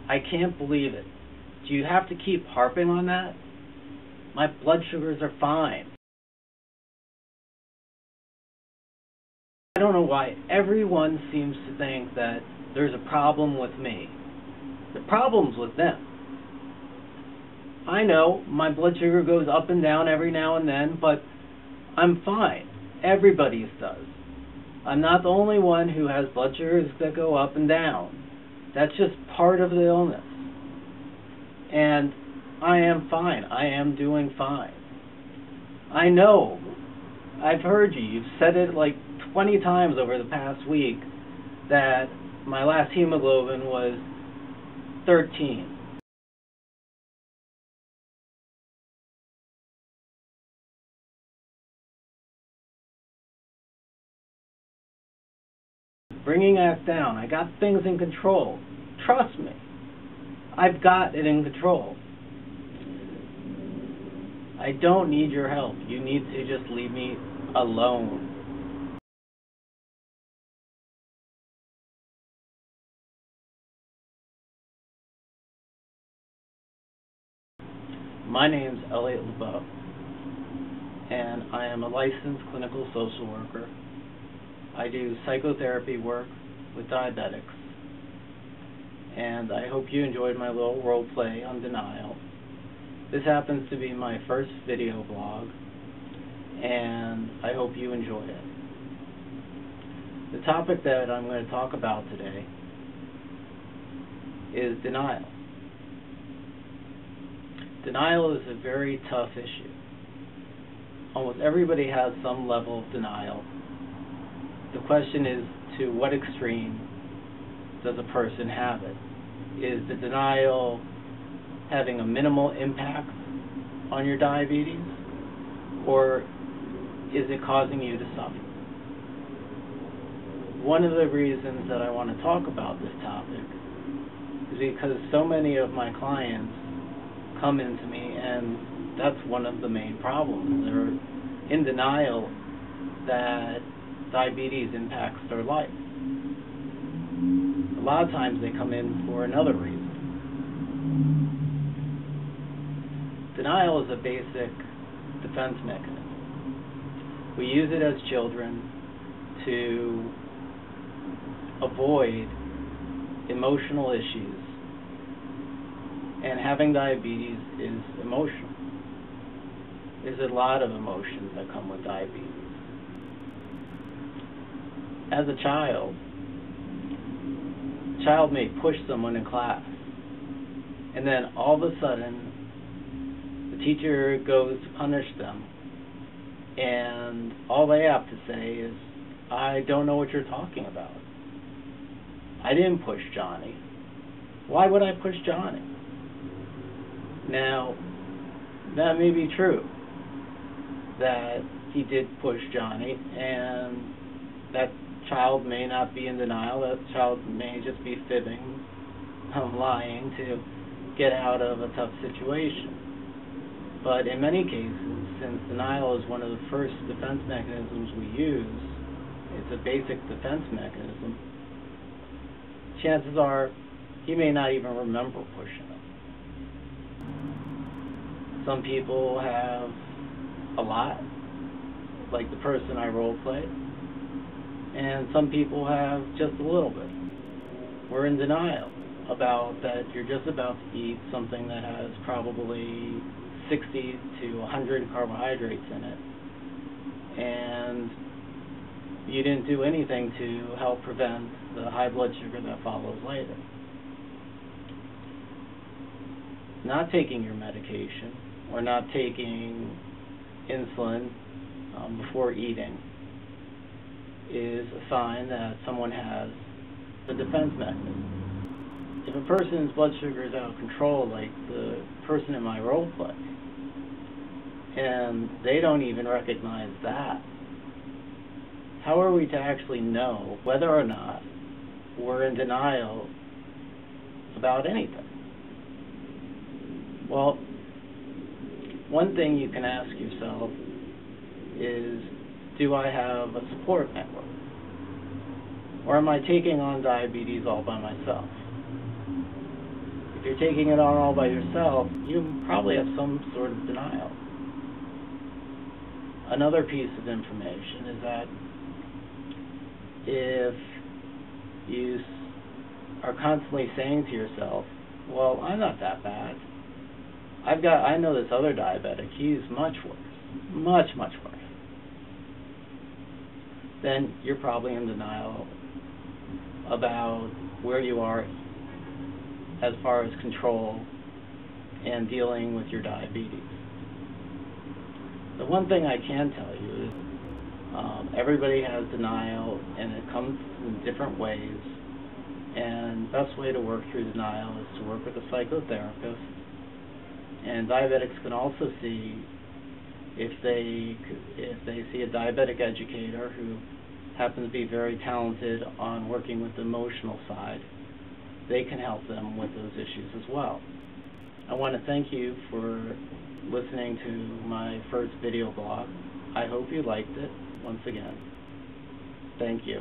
I can't believe it. Do you have to keep harping on that? My blood sugars are fine. I don't know why everyone seems to think that there's a problem with me. The problem's with them. I know my blood sugar goes up and down every now and then, but I'm fine. Everybody's does. I'm not the only one who has blood sugars that go up and down. That's just part of the illness. And I am fine. I am doing fine. I know. I've heard you. You've said it like 20 times over the past week that my last hemoglobin was 13. Bringing that down. I got things in control. Trust me. I've got it in control. I don't need your help. You need to just leave me alone. My name's Elliot LeBeau, and I am a licensed clinical social worker. I do psychotherapy work with diabetics, and I hope you enjoyed my little role play on denial. This happens to be my first video blog, and I hope you enjoy it. The topic that I'm going to talk about today is denial. Denial is a very tough issue. Almost everybody has some level of denial. The question is, to what extreme does a person have it? Is the denial having a minimal impact on your diabetes, or is it causing you to suffer? One of the reasons that I want to talk about this topic is because so many of my clients come into me, and that's one of the main problems. They're in denial that diabetes impacts their life. A lot of times they come in for another reason. Denial is a basic defense mechanism. We use it as children to avoid emotional issues. And having diabetes is emotional. There's a lot of emotions that come with diabetes. As a child may push someone in class, and then all of a sudden the teacher goes to punish them, and all they have to say is, I don't know what you're talking about. I didn't push Johnny. Why would I push Johnny? Now, that may be true, that he did push Johnny, and that child may not be in denial. That child may just be fibbing, lying to get out of a tough situation. But in many cases, since denial is one of the first defense mechanisms we use, it's a basic defense mechanism, chances are he may not even remember pushing him. Some people have a lot, like the person I role play, and some people have just a little bit. We're in denial about that you're just about to eat something that has probably 60 to 100 carbohydrates in it, and you didn't do anything to help prevent the high blood sugar that follows later. Not taking your medication or not taking insulin before eating is a sign that someone has the defense mechanism. If a person's blood sugar is out of control, like the person in my role play, and they don't even recognize that, how are we to actually know whether or not we're in denial about anything? Well, one thing you can ask yourself is, do I have a support network? Or am I taking on diabetes all by myself? If you're taking it on all by yourself, you probably have some sort of denial. Another piece of information is that if you are constantly saying to yourself, well, I'm not that bad. I know this other diabetic, he's much worse. Much, much worse. Then you're probably in denial about where you are as far as control and dealing with your diabetes. The one thing I can tell you is everybody has denial, and it comes in different ways. And the best way to work through denial is to work with a psychotherapist. And diabetics can also see if they see a diabetic educator who happens to be very talented on working with the emotional side, they can help them with those issues as well. I want to thank you for listening to my first video blog. I hope you liked it. Once again, thank you.